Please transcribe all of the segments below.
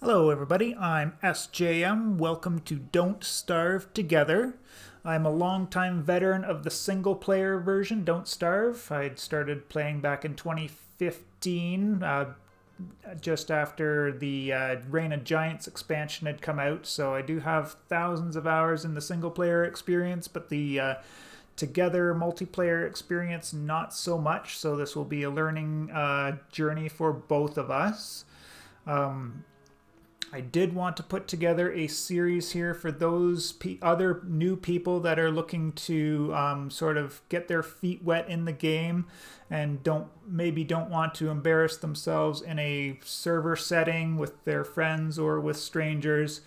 Hello everybody, I'm SJM. Welcome to Don't Starve Together. I'm a longtime veteran of the single player version, Don't Starve. I'd started playing back in 2015, just after the Reign of Giants expansion had come out, so I do have thousands of hours in the single player experience, but the together multiplayer experience not so much, so this will be a learning journey for both of us. I did want to put together a series here for those other new people that are looking to sort of get their feet wet in the game and maybe don't want to embarrass themselves in a server setting with their friends or with strangers,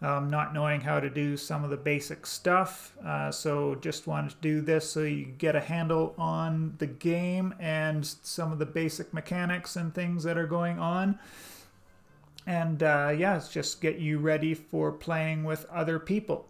not knowing how to do some of the basic stuff. So just wanted to do this so you get a handle on the game and some of the basic mechanics and things that are going on. And yeah, it's just get you ready for playing with other people.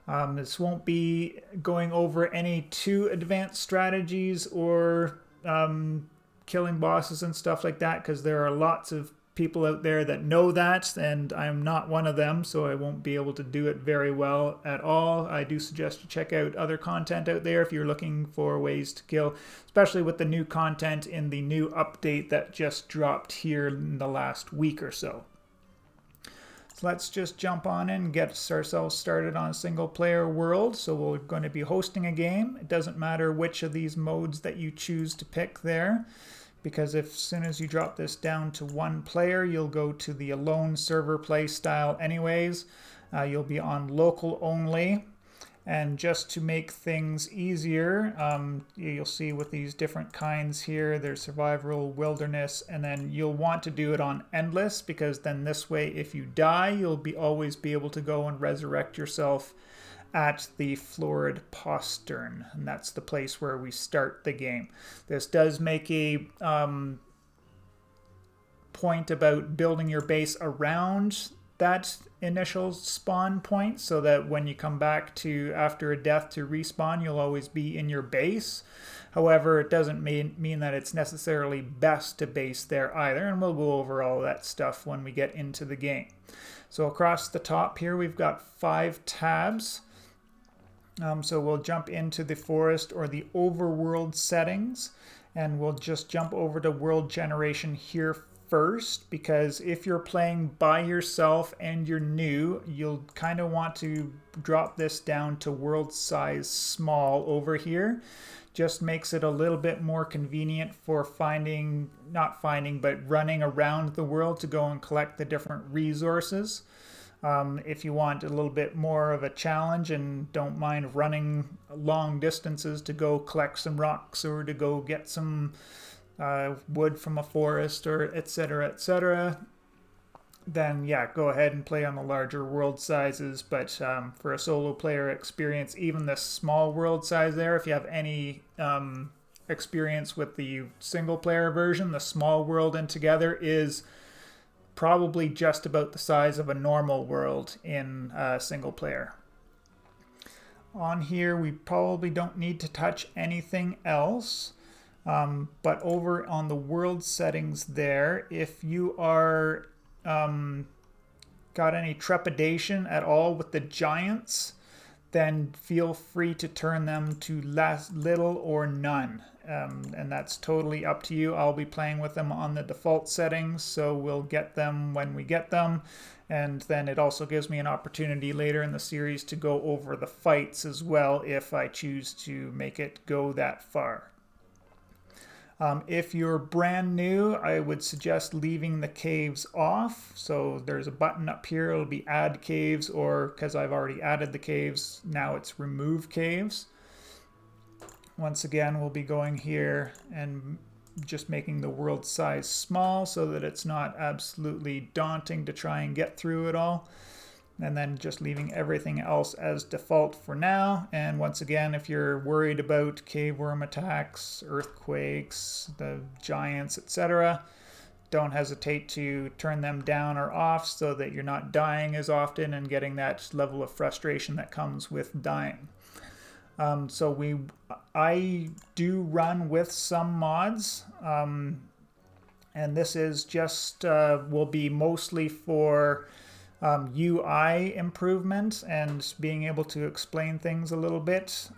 This won't be going over any too advanced strategies or killing bosses and stuff like that, because there are lots of people out there that know that, and I'm not one of them, so I won't be able to do it very well at all. I do suggest you check out other content out there if you're looking for ways to kill, especially with the new content in the new update that just dropped here in the last week or so. So let's just jump on in and get ourselves started on a single player world. So we're going to be hosting a game. It doesn't matter which of these modes that you choose to pick there, because as soon as you drop this down to one player, you'll go to the alone server play style anyways. You'll be on local only. And just to make things easier, you'll see with these different kinds here, there's survival, wilderness, and then you'll want to do it on endless, because then this way if you die, you'll always be able to go and resurrect yourself at the florid postern, and that's the place where we start the game. This does make a point about building your base around that initial spawn point, so that when you come back to after a death to respawn, you'll always be in your base. However, it doesn't mean that it's necessarily best to base there either, and we'll go over all that stuff when we get into the game. So across the top here, we've got 5 tabs. So we'll jump into the forest or the overworld settings, and we'll just jump over to world generation here first, because if you're playing by yourself and you're new, you'll kind of want to drop this down to world size small over here. Just makes it a little bit more convenient for running around the world to go and collect the different resources. If you want a little bit more of a challenge and don't mind running long distances to go collect some rocks or to go get some wood from a forest, or etc., then yeah, go ahead and play on the larger world sizes. But for a solo player experience, even the small world size there, if you have any experience with the single player version, the small world in together is probably just about the size of a normal world in single player. On here, we probably don't need to touch anything else. But over on the world settings there, if you are got any trepidation at all with the giants, then feel free to turn them to little or none. And that's totally up to you. I'll be playing with them on the default settings, so we'll get them when we get them. And then it also gives me an opportunity later in the series to go over the fights as well, if I choose to make it go that far. If you're brand new, I would suggest leaving the caves off. So there's a button up here, it'll be add caves, or because I've already added the caves, now it's remove caves. Once again, we'll be going here and just making the world size small so that it's not absolutely daunting to try and get through it all. And then just leaving everything else as default for now. And once again, if you're worried about cave worm attacks, earthquakes, the giants, etc., don't hesitate to turn them down or off so that you're not dying as often and getting that level of frustration that comes with dying. I do run with some mods. And this is just will be mostly for UI improvement and being able to explain things a little bit.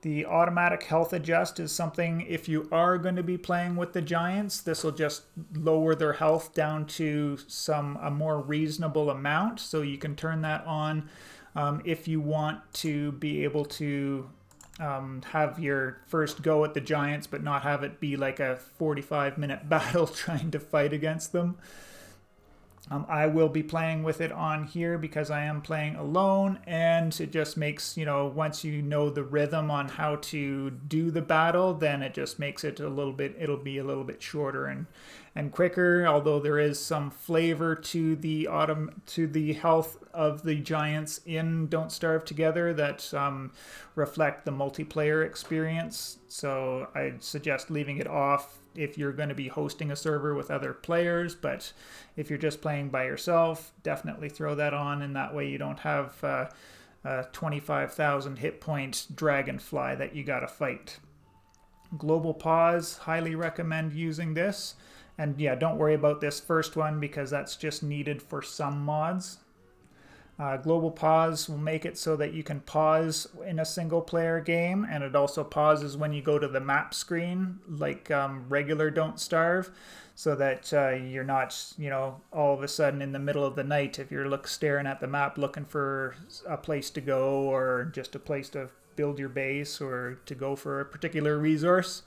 The automatic health adjust is something, if you are going to be playing with the giants, this will just lower their health down to a more reasonable amount. So you can turn that on if you want to be able to have your first go at the giants, but not have it be like a 45-minute battle trying to fight against them. I will be playing with it on here because I am playing alone, and it just makes, once you know the rhythm on how to do the battle, then it just makes it it'll be a little bit shorter and quicker, although there is some flavor to the health of the giants in Don't Starve Together that reflect the multiplayer experience. So I'd suggest leaving it off if you're going to be hosting a server with other players, but if you're just playing by yourself, definitely throw that on, and that way you don't have a 25,000 hit point dragonfly that you gotta fight. Globalpaws, highly recommend using this. And yeah, don't worry about this first one because that's just needed for some mods. Globalpaws will make it so that you can pause in a single player game, and it also pauses when you go to the map screen like regular Don't Starve, so that you're not, all of a sudden in the middle of the night if you're staring at the map looking for a place to go or just a place to build your base or to go for a particular resource.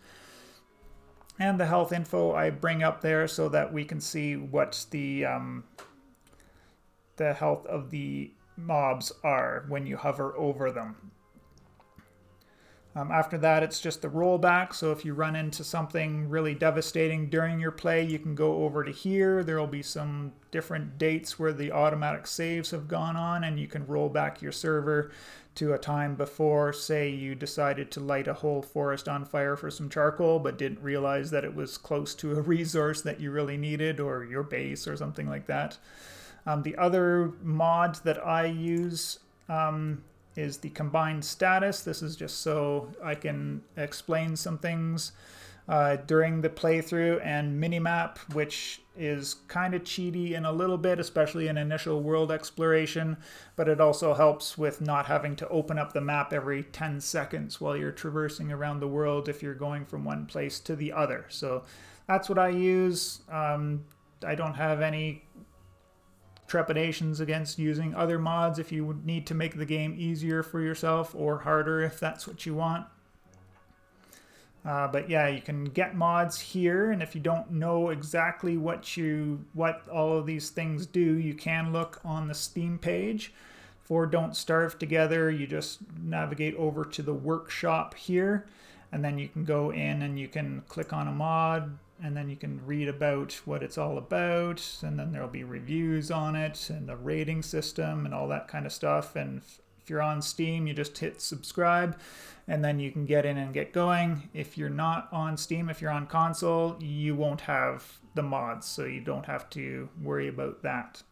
And the health info I bring up there so that we can see what the health of the mobs are when you hover over them. After that, it's just the rollback. So if you run into something really devastating during your play, you can go over to here. There will be some different dates where the automatic saves have gone on, and you can roll back your server to a time before, say you decided to light a whole forest on fire for some charcoal, but didn't realize that it was close to a resource that you really needed, or your base or something like that. The other mod that I use is the combined status. This is just so I can explain some things during the playthrough, and minimap, which is kind of cheaty in a little bit, especially in initial world exploration, but it also helps with not having to open up the map every 10 seconds while you're traversing around the world if you're going from one place to the other. So that's what I use. I don't have any trepidations against using other mods if you would need to make the game easier for yourself, or harder if that's what you want. But yeah, you can get mods here, and if you don't know exactly what all of these things do, you can look on the Steam page for Don't Starve Together. You just navigate over to the workshop here, and then you can go in and you can click on a mod, and then you can read about what it's all about, and then there'll be reviews on it and a rating system and all that kind of stuff. And if you're on Steam, you just hit subscribe, and then you can get in and get going. If you're not on Steam, if you're on console, you won't have the mods, so you don't have to worry about that.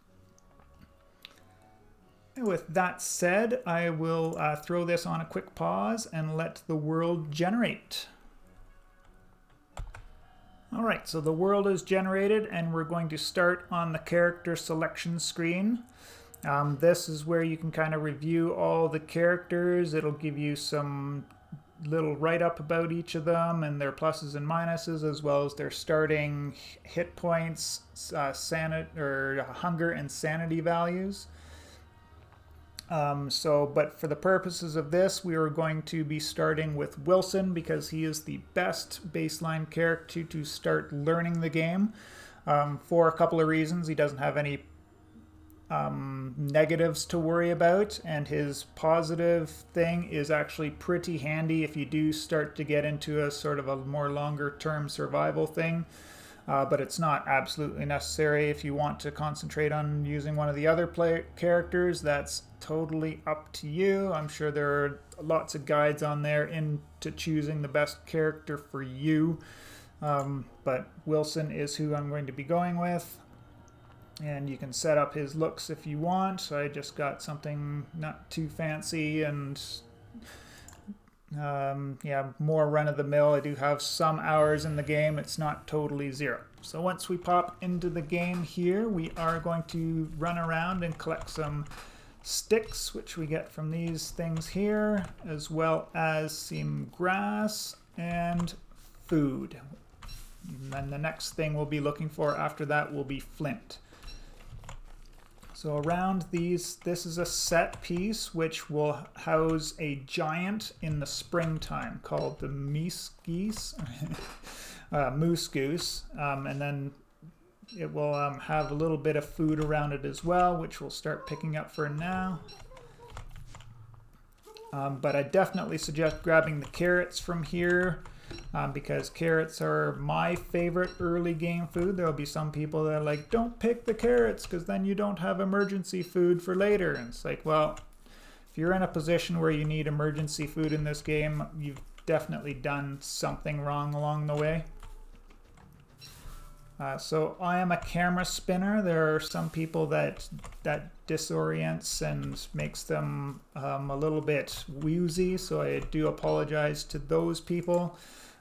And with that said, I will throw this on a quick pause and let the world generate. Alright, so the world is generated, and we're going to start on the character selection screen. This is where you can kind of review all the characters. It'll give you some little write-up about each of them and their pluses and minuses, as well as their starting hit points, hunger and sanity values. But for the purposes of this, we are going to be starting with Wilson because he is the best baseline character to start learning the game for a couple of reasons. He doesn't have any negatives to worry about, and his positive thing is actually pretty handy if you do start to get into a sort of a more longer term survival thing. But it's not absolutely necessary. If you want to concentrate on using one of the other characters, that's totally up to you. I'm sure there are lots of guides on there into choosing the best character for you. But Wilson is who I'm going to be going with. And you can set up his looks if you want. I just got something not too fancy and, Yeah, more run-of-the-mill. I do have some hours in the game. It's not totally zero. So once we pop into the game here, we are going to run around and collect some sticks, which we get from these things here, as well as some grass and food. And then the next thing we'll be looking for after that will be flint. So around these, this is a set piece which will house a giant in the springtime called the moose goose. Moose goose. And then it will have a little bit of food around it as well, which we'll start picking up for now. But I definitely suggest grabbing the carrots from here. Because carrots are my favorite early game food. There'll be some people that are like, don't pick the carrots because then you don't have emergency food for later. And it's like, well, if you're in a position where you need emergency food in this game, you've definitely done something wrong along the way. So I am a camera spinner. There are some people that disorients and makes them a little bit woozy, so I do apologize to those people.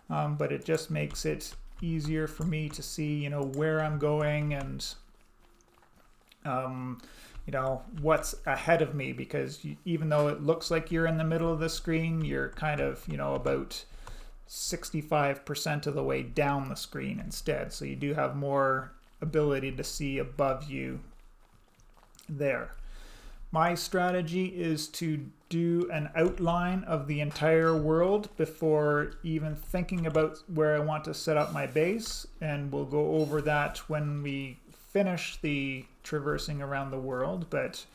But it just makes it easier for me to see, you know, where I'm going and, you know, what's ahead of me, because even though it looks like you're in the middle of the screen, you're kind of, you know, about 65% of the way down the screen instead. So you do have more ability to see above you there. My strategy is to do an outline of the entire world before even thinking about where I want to set up my base, and we'll go over that when we finish the traversing around the world. But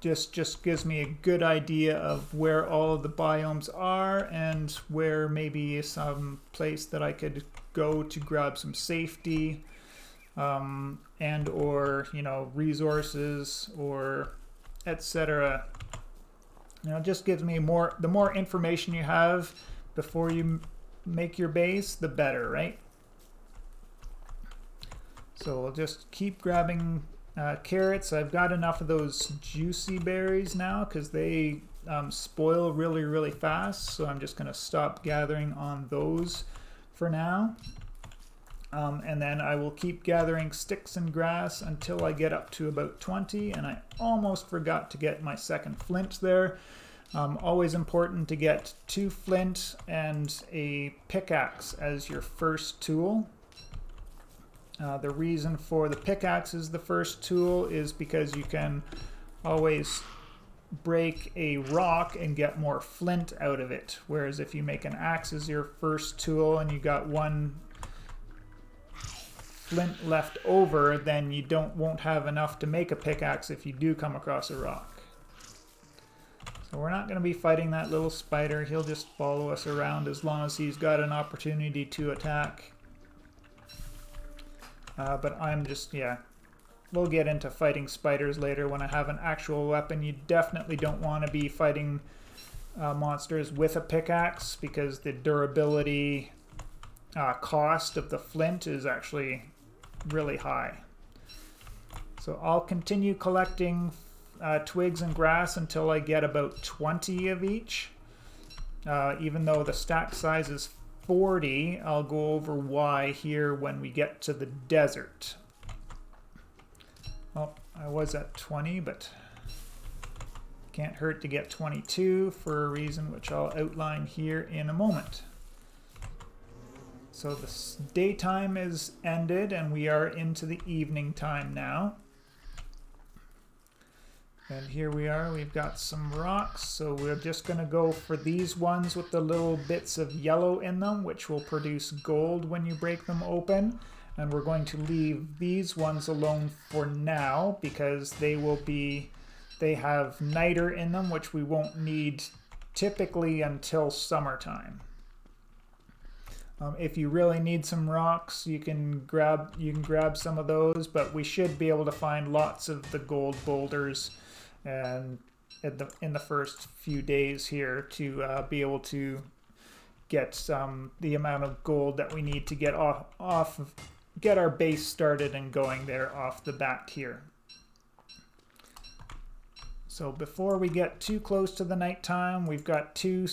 just gives me a good idea of where all of the biomes are and where maybe some place that I could go to grab some safety. And or, you know, resources or etc. You know, it just gives me more, the more information you have before you make your base, the better, right? So we'll just keep grabbing carrots. I've got enough of those juicy berries now because they spoil really fast. So I'm just going to stop gathering on those for now. And then I will keep gathering sticks and grass until I get up to about 20, and I almost forgot to get my second flint there. Always important to get 2 flint and a pickaxe as your first tool. The reason for the pickaxe as the first tool is because you can always break a rock and get more flint out of it, whereas if you make an axe as your first tool and you got 1 flint left over, then you won't have enough to make a pickaxe if you do come across a rock. So we're not going to be fighting that little spider. He'll just follow us around as long as he's got an opportunity to attack. But I'm just, yeah, we'll get into fighting spiders later when I have an actual weapon. You definitely don't want to be fighting monsters with a pickaxe because the durability cost of the flint is actually really high. So I'll continue collecting twigs and grass until I get about 20 of each. Even though the stack size is 40, I'll go over why here when we get to the desert. Well, I was at 20, but can't hurt to get 22 for a reason which I'll outline here in a moment. So the daytime is ended and we are into the evening time now. And here we are, we've got some rocks, so we're just going to go for these ones with the little bits of yellow in them, which will produce gold when you break them open. And we're going to leave these ones alone for now because they have niter in them, which we won't need typically until summertime. If you really need some rocks, you can grab some of those, but we should be able to find lots of the gold boulders and in the first few days here to be able to get the amount of gold that we need to get our base started and going there off the bat here. So before we get too close to the nighttime, we've got 2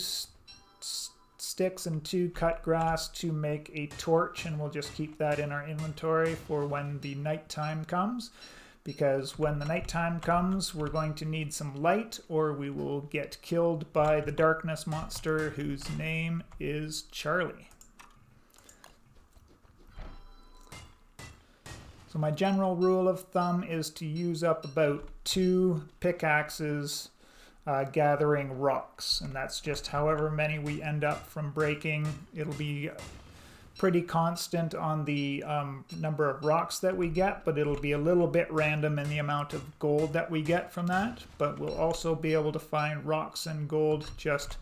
sticks and 2 cut grass to make a torch, and we'll just keep that in our inventory for when the nighttime comes, because when the nighttime comes we're going to need some light or we will get killed by the darkness monster whose name is Charlie. So my general rule of thumb is to use up about 2 pickaxes gathering rocks, and that's just however many we end up from breaking. It'll be pretty constant on the number of rocks that we get, but it'll be a little bit random in the amount of gold that we get from that. But we'll also be able to find rocks and gold just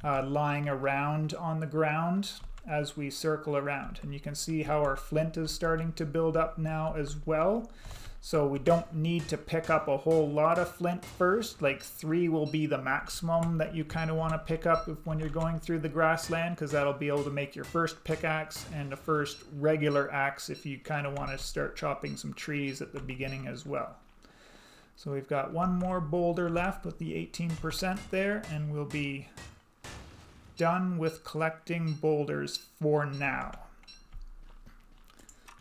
lying around on the ground as we circle around. And you can see how our flint is starting to build up now as well. So we don't need to pick up a whole lot of flint first. Like 3 will be the maximum that you kind of want to pick up when you're going through the grassland, because that'll be able to make your first pickaxe and a first regular axe if you kind of want to start chopping some trees at the beginning as well. So we've got 1 more boulder left with the 18% there, and we'll be done with collecting boulders for now.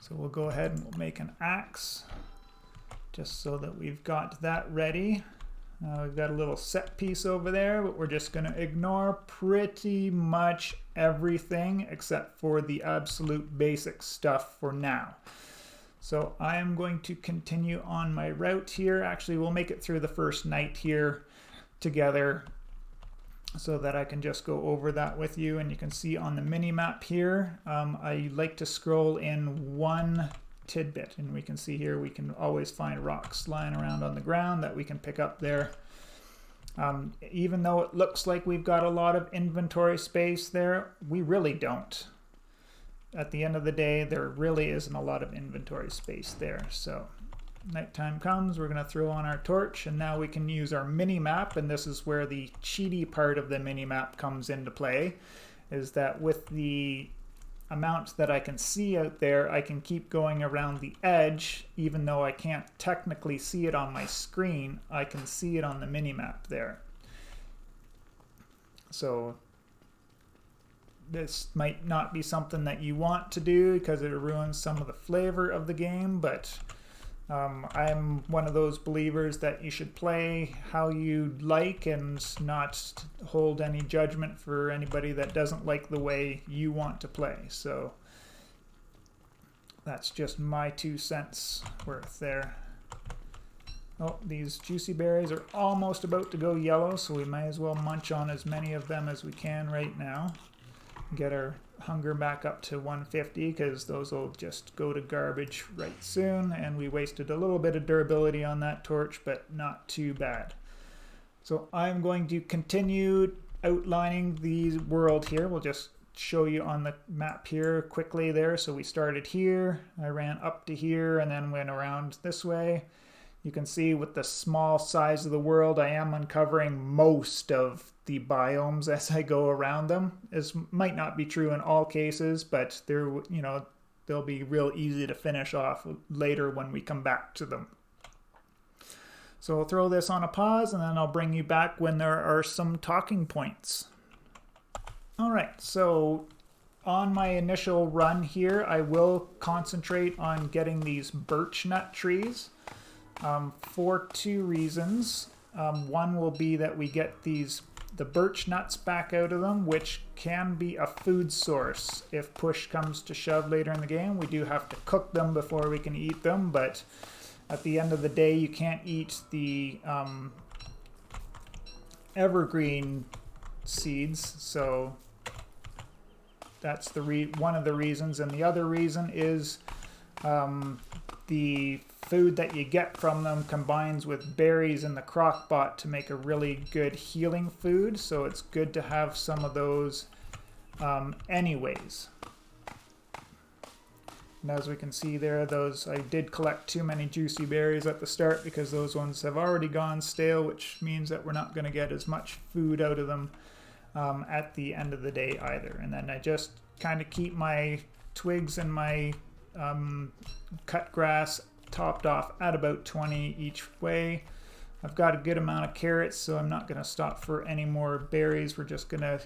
So we'll go ahead and we'll make an axe, just so that we've got that ready. We've got a little set piece over there, but we're just going to ignore pretty much everything except for the absolute basic stuff for now. So I am going to continue on my route here. Actually, we'll make it through the first night here together so that I can just go over that with you. And you can see on the mini map here, I like to scroll in 1 tidbit, and we can see here we can always find rocks lying around on the ground that we can pick up there. Even though it looks like we've got a lot of inventory space there, we really don't. At the end of the day, there really isn't a lot of inventory space there. So nighttime comes, we're going to throw on our torch, and now we can use our mini map. And this is where the cheaty part of the mini map comes into play, is that with the amount that I can see out there, I can keep going around the edge. Even though I can't technically see it on my screen, I can see it on the mini map there. So this might not be something that you want to do because it ruins some of the flavor of the game, but I'm one of those believers that you should play how you like and not hold any judgment for anybody that doesn't like the way you want to play. So that's just my 2 cents worth there. Oh, these juicy berries are almost about to go yellow, so we might as well munch on as many of them as we can right now. Get our hunger back up to 150, because those will just go to garbage right soon, and we wasted a little bit of durability on that torch, but not too bad. So I'm going to continue outlining the world here. We'll just show you on the map here quickly there. So we started here, I ran up to here, and then went around this way. You can see with the small size of the world, I am uncovering most of the biomes as I go around them. This might not be true in all cases, but they'll be real easy to finish off later when we come back to them. So I'll throw this on a pause, and then I'll bring you back when there are some talking points. All right, so on my initial run here, I will concentrate on getting these birch nut trees for 2 reasons. One will be that we get the birch nuts back out of them, which can be a food source if push comes to shove later in the game. We do have to cook them before we can eat them, but at the end of the day, you can't eat the evergreen seeds, so that's one of the reasons. And the other reason is the food that you get from them combines with berries in the crock pot to make a really good healing food, so it's good to have some of those anyways. And as we can see there, I did collect too many juicy berries at the start because those ones have already gone stale, which means that we're not going to get as much food out of them at the end of the day either. And then I just kind of keep my twigs and my cut grass topped off at about 20 each way. I've got a good amount of carrots, so I'm not going to stop for any more berries. We're just going to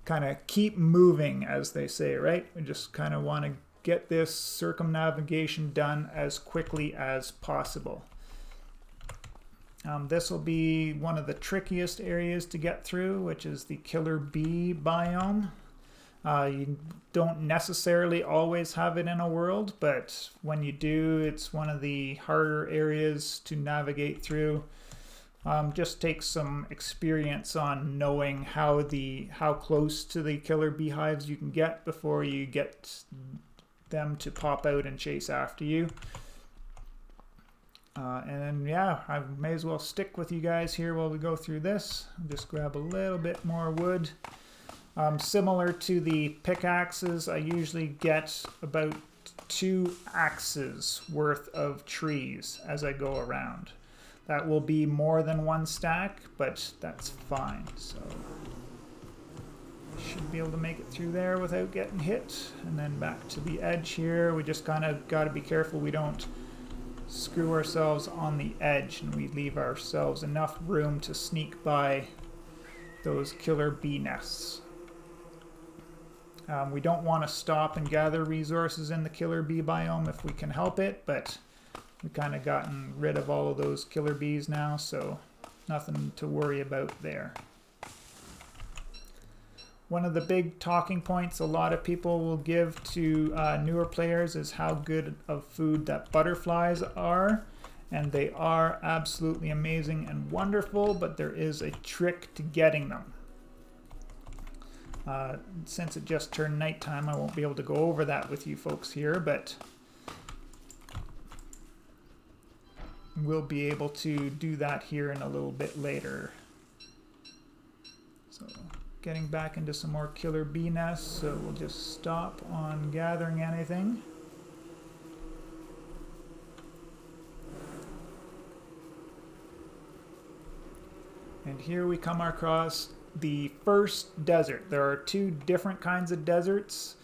kind of keep moving, as they say, right? We just kind of want to get this circumnavigation done as quickly as possible. This will be one of the trickiest areas to get through, which is the killer bee biome. You don't necessarily always have it in a world, but when you do, it's one of the harder areas to navigate through. Just takes some experience on knowing how close to the killer beehives you can get before you get them to pop out and chase after you. And then, yeah, I may as well stick with you guys here while we go through this. Just grab a little bit more wood. Similar to the pickaxes, I usually get about 2 axes worth of trees as I go around. That will be more than 1 stack, but that's fine. So should be able to make it through there without getting hit. And then back to the edge here. We just kind of got to be careful we don't screw ourselves on the edge, and we leave ourselves enough room to sneak by those killer bee nests. We don't want to stop and gather resources in the killer bee biome if we can help it, but we've kind of gotten rid of all of those killer bees now, so nothing to worry about there. One of the big talking points a lot of people will give to newer players is how good of food that butterflies are. And they are absolutely amazing and wonderful, but there is a trick to getting them. Since it just turned nighttime, I won't be able to go over that with you folks here, but we'll be able to do that here in a little bit later. So, getting back into some more killer bee nests, so we'll just stop on gathering anything. And here we come across the first desert. There are 2 different kinds of deserts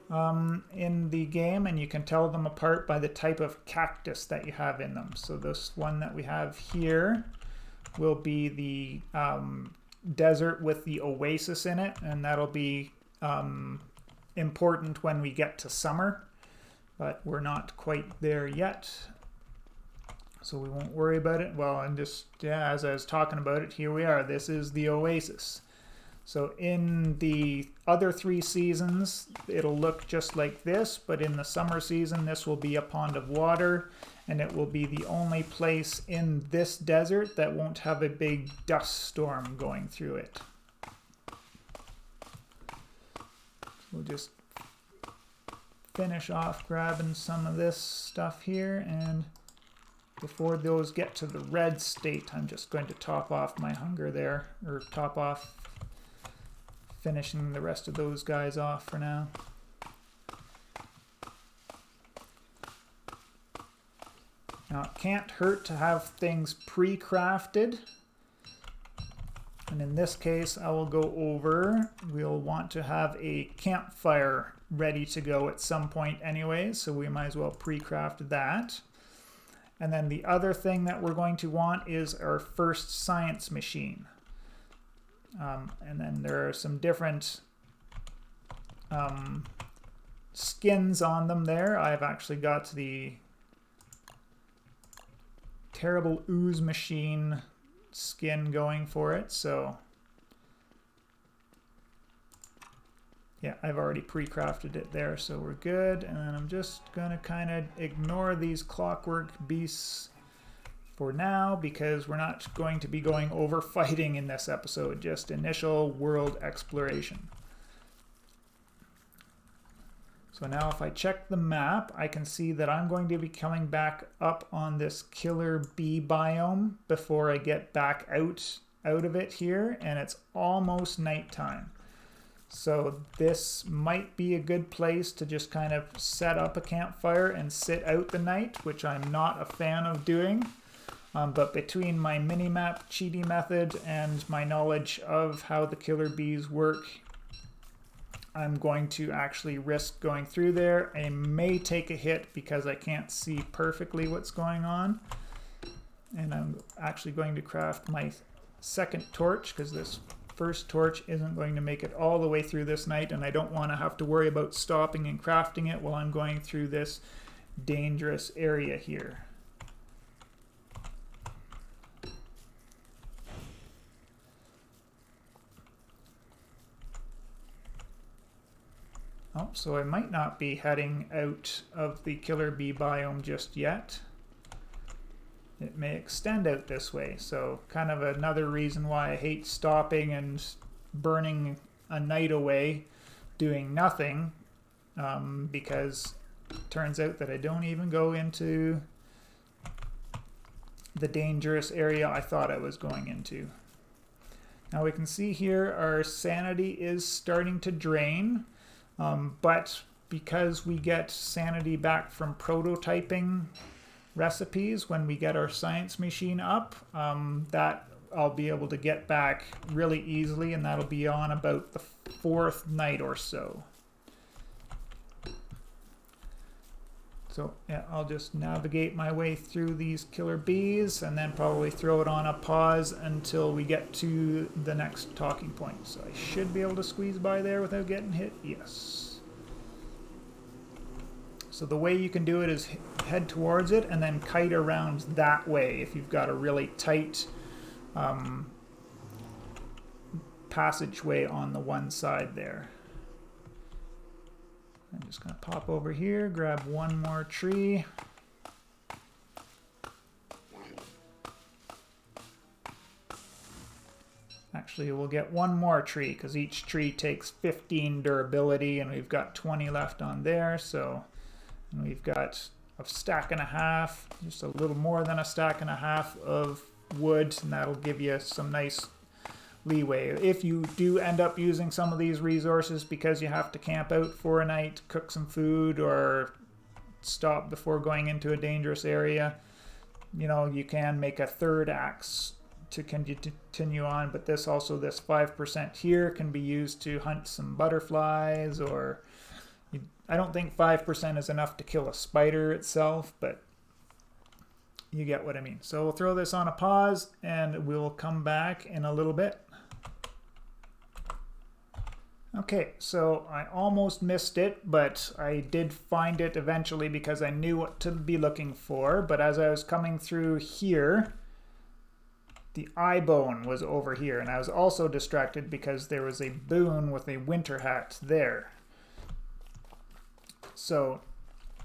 in the game, and you can tell them apart by the type of cactus that you have in them. So this one that we have here will be the desert with the Oasis in it, and that'll be important when we get to summer, but we're not quite there yet, so we won't worry about it. Well, and just, yeah, as I was talking about it, here we are. This is the Oasis. So in the other 3 seasons, it'll look just like this, but in the summer season, this will be a pond of water, and it will be the only place in this desert that won't have a big dust storm going through it. We'll just finish off grabbing some of this stuff here, and before those get to the red state, I'm just going to top off my hunger there, or top off finishing the rest of those guys off for now. Now, it can't hurt to have things pre-crafted. And in this case, I will go over. We'll want to have a campfire ready to go at some point anyway, so we might as well pre-craft that. And then the other thing that we're going to want is our first science machine. And then there are some different skins on them there. I've actually got the terrible ooze machine skin going for it, so yeah, I've already pre-crafted it there, so we're good. And then I'm just gonna kind of ignore these clockwork beasts for now, because we're not going to be going over fighting in this episode, just initial world exploration. So now if I check the map, I can see that I'm going to be coming back up on this killer bee biome before I get back out of it here, and it's almost nighttime. So this might be a good place to just kind of set up a campfire and sit out the night, which I'm not a fan of doing. But between my mini-map cheating method and my knowledge of how the killer bees work, I'm going to actually risk going through there. I may take a hit because I can't see perfectly what's going on. And I'm actually going to craft my second torch because this first torch isn't going to make it all the way through this night, and I don't want to have to worry about stopping and crafting it while I'm going through this dangerous area here. Oh, so I might not be heading out of the killer bee biome just yet. It may extend out this way, so kind of another reason why I hate stopping and burning a night away doing nothing, because it turns out that I don't even go into the dangerous area I thought I was going into. Now we can see here our sanity is starting to drain, but because we get sanity back from prototyping recipes when we get our science machine up, that I'll be able to get back really easily, and that'll be on about the 4th night or so. So yeah, I'll just navigate my way through these killer bees and then probably throw it on a pause until we get to the next talking point. So I should be able to squeeze by there without getting hit. Yes. So the way you can do it is head towards it and then kite around that way if you've got a really tight passageway on the one side there. I'm just going to pop over here, grab one more tree. Actually, we'll get one more tree because each tree takes 15 durability, and we've got 20 left on there. So and we've got a stack and a half, just a little more than a stack and a half of wood, and that'll give you some nice leeway. If you do end up using some of these resources because you have to camp out for a night, cook some food, or stop before going into a dangerous area, you know, you can make a third axe to continue on, but this 5% here can be used to hunt some butterflies, or I don't think 5% is enough to kill a spider itself, but you get what I mean. So we'll throw this on a pause and we'll come back in a little bit. Okay, so I almost missed it, but I did find it eventually because I knew what to be looking for. But as I was coming through here, the eye bone was over here, and I was also distracted because there was a boon with a winter hat there. So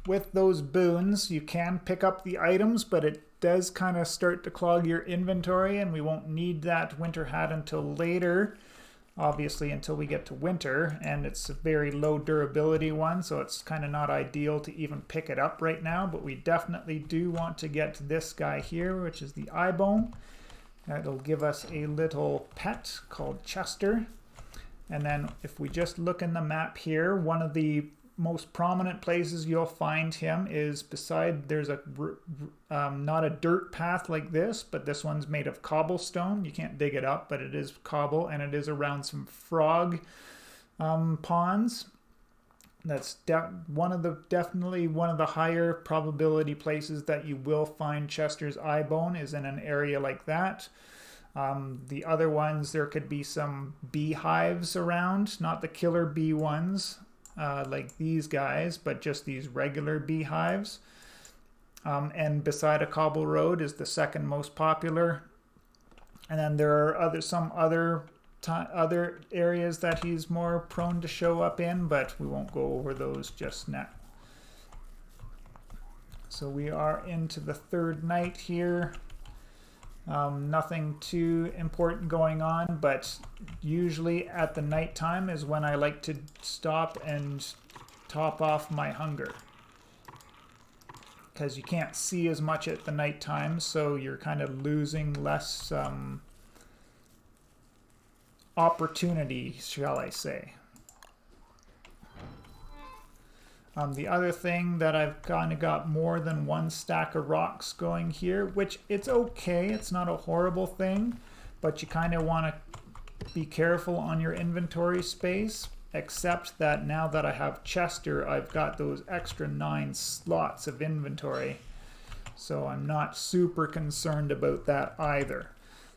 with those boons, you can pick up the items, but it does kind of start to clog your inventory, and we won't need that winter hat until later. Obviously until we get to winter, and it's a very low durability one, so it's kind of not ideal to even pick it up right now, but we definitely do want to get this guy here, which is the eye bone. That'll give us a little pet called Chester. And then if we just look in the map here, one of the most prominent places you'll find him is beside, there's a not a dirt path like this, but this one's made of cobblestone. You can't dig it up, but it is cobble, and it is around some frog ponds. That's definitely one of the higher probability places that you will find Chester's eye bone is in an area like that. The other ones, there could be some beehives around, not the killer bee ones, like these guys, but just these regular beehives. And beside a cobble road is the second most popular. And then there are some other areas that he's more prone to show up in, but we won't go over those just now. So we are into the 3rd night here. Nothing too important going on, but usually at the nighttime is when I like to stop and top off my hunger, because you can't see as much at the nighttime, so you're kind of losing less opportunity, shall I say. The other thing that I've kind of got more than one stack of rocks going here, which it's okay, it's not a horrible thing, but you kind of want to be careful on your inventory space, except that now that I have Chester, I've got those extra 9 slots of inventory. So I'm not super concerned about that either.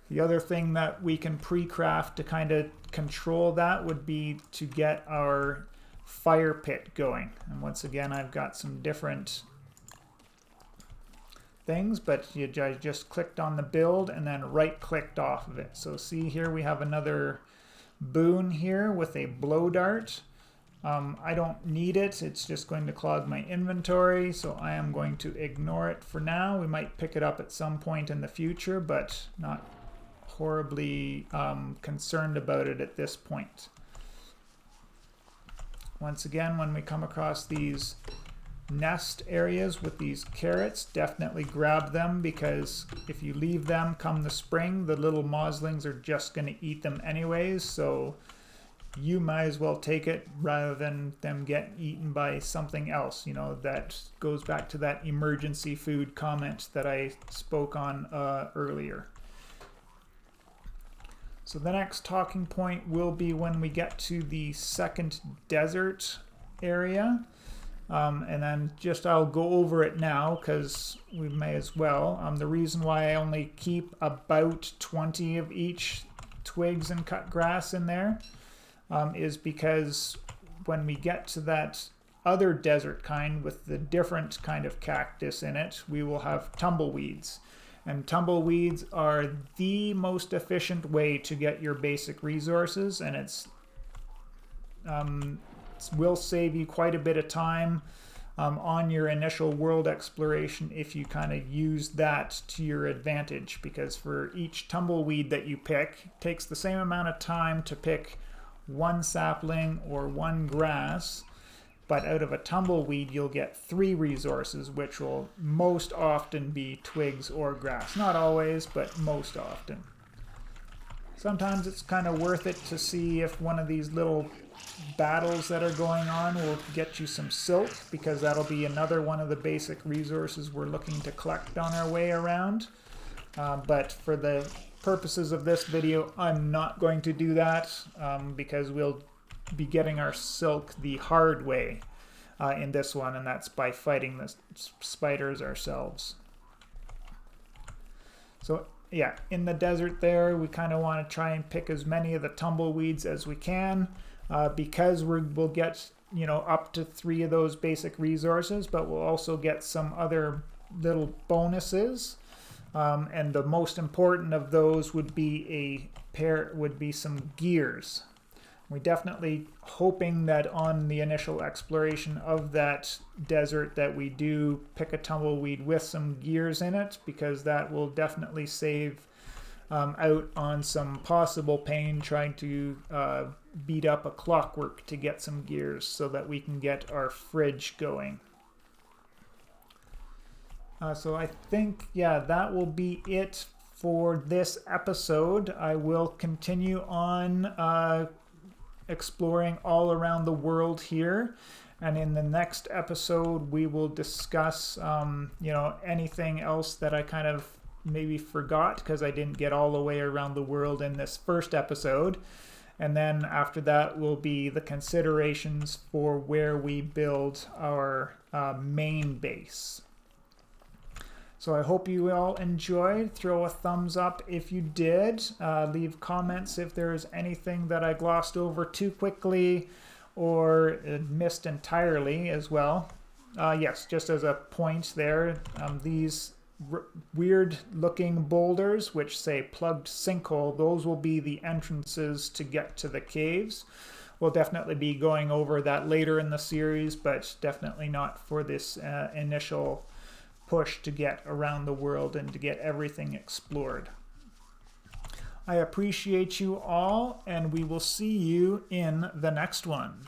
The other thing that we can pre-craft to kind of control that would be to get our fire pit going. And once again, I've got some different things, but I just clicked on the build and then right clicked off of it. So see here we have another boon here with a blow dart. I don't need it, it's just going to clog my inventory, so I am going to ignore it for now. We might pick it up at some point in the future, but not horribly concerned about it at this point. Once again, when we come across these nest areas with these carrots, definitely grab them, because if you leave them come the spring, the little moslings are just going to eat them anyways, so you might as well take it rather than them get eaten by something else. You know, that goes back to that emergency food comment that I spoke on earlier. So the next talking point will be when we get to the second desert area. And then I'll go over it now because we may as well. The reason why I only keep about 20 of each twigs and cut grass in there is because when we get to that other desert kind with the different kind of cactus in it, we will have tumbleweeds. And tumbleweeds are the most efficient way to get your basic resources, and it will save you quite a bit of time on your initial world exploration if you kind of use that to your advantage, because for each tumbleweed that you pick, it takes the same amount of time to pick one sapling or one grass, but out of a tumbleweed you'll get 3 resources, which will most often be twigs or grass. Not always, but most often. Sometimes it's kind of worth it to see if one of these little battles that are going on will get you some silk, because that'll be another one of the basic resources we're looking to collect on our way around. But for the purposes of this video, I'm not going to do that because we'll be getting our silk the hard way in this one, and that's by fighting the spiders ourselves. So yeah, in the desert there, we kind of want to try and pick as many of the tumbleweeds as we can, because we'll get, you know, up to 3 of those basic resources, but we'll also get some other little bonuses. And the most important of those would be some gears. We're definitely hoping that on the initial exploration of that desert that we do pick a tumbleweed with some gears in it, because that will definitely save out on some possible pain trying to beat up a clockwork to get some gears so that we can get our fridge going. So I think, yeah, that will be it for this episode. I will continue on exploring all around the world here, and in the next episode we will discuss you know, anything else that I kind of maybe forgot because I didn't get all the way around the world in this first episode. And then after that will be the considerations for where we build our main base. So I hope you all enjoyed. Throw a thumbs up if you did. Leave comments if there's anything that I glossed over too quickly or missed entirely as well. Yes, just as a point there, these weird looking boulders which say plugged sinkhole, those will be the entrances to get to the caves. We'll definitely be going over that later in the series, but definitely not for this initial push to get around the world and to get everything explored. I appreciate you all, and we will see you in the next one.